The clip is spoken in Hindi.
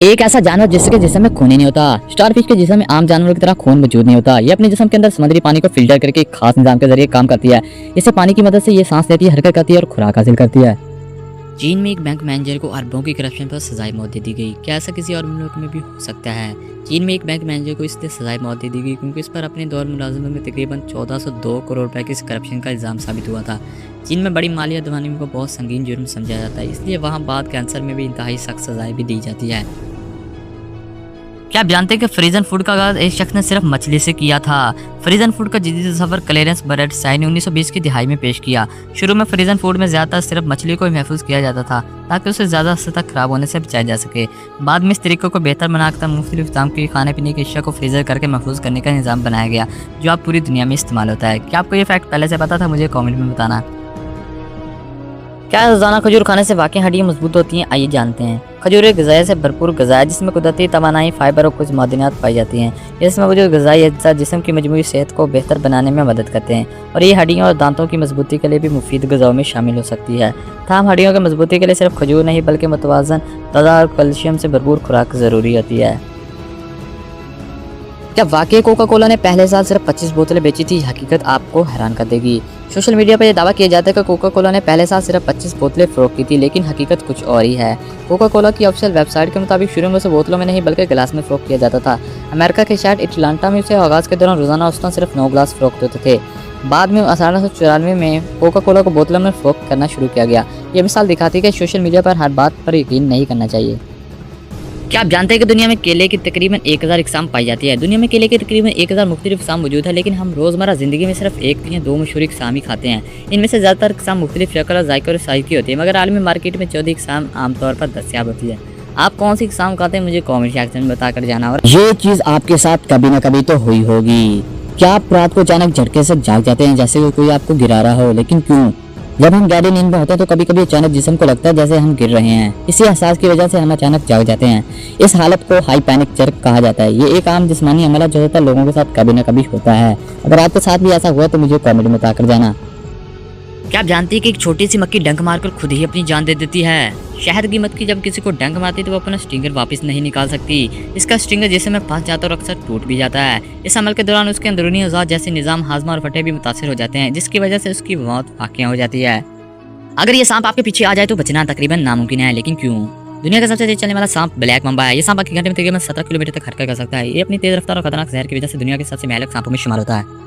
एक ऐसा जानवर जिसके जिस्म में खून ही नहीं होता। स्टारफिश के जिस्म में आम जानवरों की तरह खून मौजूद नहीं होता। ये अपने जिस्म के अंदर समुद्री पानी को फिल्टर करके एक खास निजाम के जरिए काम करती है। इससे पानी की मदद से ये सांस लेती है, हरकत करती है और खुराक हासिल करती है। चीन में एक बैंक मैनेजर को अरबों की करप्शन पर सजाए मौत दे दी गई। क्या ऐसा किसी और मुल्क में भी हो सकता है? चीन में एक बैंक मैनेजर को इसलिए सजाए मौत दे दी गई क्योंकि इस पर अपने दौर मुलाजमत में तकरीबन 1402 करोड़ रुपए की करप्शन का इल्ज़ाम साबित हुआ था। चीन में बड़ी मालियत दबाने को बहुत संगीन जुर्म समझा जाता है, इसलिए वहाँ बाद कैंसर में भी इंतहाई सख्त सजाएं भी दी जाती है। क्या आप जानते हैं कि फ्रीजन फूड का आगाज एक शख्स ने सिर्फ मछली से किया था? फ्रीजन फूड का जदीद सफर क्लेरेंस बर्ड शाह ने 1920 की दिहाई में पेश किया। शुरू में फ्रीजन फूड में ज्यादातर सिर्फ मछली को ही महफूज किया जाता था ताकि उसे ज्यादा अर्से तक खराब होने से बचाया जा सके। बाद में इस तरीके को बेहतर बनाकर मुख्तलिफ किस्म के खाने पीने की अशिया को फ्रीजर करके महफूज करने का निज़ाम बनाया गया, जो अब पूरी दुनिया में इस्तेमाल होता है। क्या आपको ये फैक्ट पहले से पता था? मुझे कॉमेंट में बताना। क्या रोजाना खजूर खाने से वाकई हड्डियाँ मजबूत होती हैं? आइए जानते हैं। खजूर एक ग़िज़ा से भरपूर ग़िज़ा है जिसमें कुदरती तवानाई, फाइबर और कुछ मादनियात पाई जाती हैं। इसमें मौजूद ग़िज़ाई अज्जा जिस्म की मजमूई सेहत को बेहतर बनाने में मदद करते हैं और ये हड्डियों और दांतों की मजबूती के लिए भी मुफीद ग़िज़ाओं में शामिल हो सकती है। ताहम हड्डियों की मजबूती के लिए सिर्फ खजूर नहीं बल्कि मुतवाज़न, ताज़ा और कैल्शियम से भरपूर खुराक ज़रूरी होती है। क्या वाकई कोका कोला ने पहले साल सिर्फ 25 बोतलें बेची थी? हकीकत आपको हैरान कर देगी। सोशल मीडिया पर यह दावा किया जाता है कि कोका कोला ने पहले साल सिर्फ 25 बोतलें फरोख्त की थी, लेकिन हकीकत कुछ और ही है। कोका कोला की ऑफिशियल वेबसाइट के मुताबिक शुरू में उसे बोतलों में नहीं बल्कि गिलास में फरोख्त किया जाता था। अमेरिका के शहर एटलांटा में उसे आगाज़ के दौरान रोजाना औसतन सिर्फ 9 गिलास फरोख्त होते थे। बाद में 1894 में कोका कोला को बोतलों में फरोख्त करना शुरू किया गया। ये मिसाल दिखाती है कि सोशल मीडिया पर हर बात पर यकीन नहीं करना चाहिए। क्या आप जानते हैं कि दुनिया में केले की तकरीबन 1000 इकसाम पाई जाती है? दुनिया में केले की तकरीबन 1000 मुख्तलिफ इकसाम मौजूद है, लेकिन हम रोज़मर्रा ज़िंदगी में सिर्फ एक या दो मशहूर इकसाम ही खाते हैं। इनमें से ज़्यादातर इकसाम मुख्तलिफ शक्ल और जायके और साइज़ की होती है, मगर आलमी मार्केट में 14 इकसाम आमतौर पर दस्तियाब होती है। आप कौन सी इकसाम खाते हैं? मुझे कॉमेंट सेक्शन में बताकर जाना। और ये चीज़ आपके साथ कभी ना कभी तो हुई होगी। क्या आप रात को अचानक झटके से जाग जाते हैं जैसे कोई आपको गिरा रहा हो? लेकिन क्यों? जब हम गहरी नींद में होते हैं तो कभी कभी अचानक जिस्म को लगता है जैसे हम गिर रहे हैं। इसी एहसास की वजह से हम अचानक जाग जाते हैं। इस हालत को हाई पैनिक जर्क कहा जाता है। ये एक आम जिस्मानी हमला जो होता है लोगों के साथ कभी ना कभी होता है। अगर आपके साथ भी ऐसा हुआ तो मुझे कमेंट में बताकर जाना। क्या आप जानती हैं कि एक छोटी सी मक्खी डंक मारकर खुद ही अपनी जान दे देती है? शहद की मक्खी जब किसी को डंक मारती है तो वो अपना स्टिंगर वापस नहीं निकाल सकती। इसका स्टिंगर जिस्म में फंस जाता है और अक्सर टूट भी जाता है। इस अमल के दौरान उसके अंदरूनी अज़ा जैसे निज़ाम हाजमा और फटे भी मुतासिर हो जाते हैं, जिसकी वजह से उसकी मौत वाक़या हो जाती है। अगर ये सांप आपके पीछे आ जाए तो बचना तकरीबन नामुमकिन है, लेकिन क्यों? दुनिया का सबसे तेज चलने वाला सांप ब्लैक मम्बा है। ये सांप 1 घंटे में तकरीबन 17 किलोमीटर तक हरकत कर सकता है। ये अपनी तेज रफ्तार और खतरनाक जहर की वजह से दुनिया के सबसे महलिक सांपों में शुमार होता है।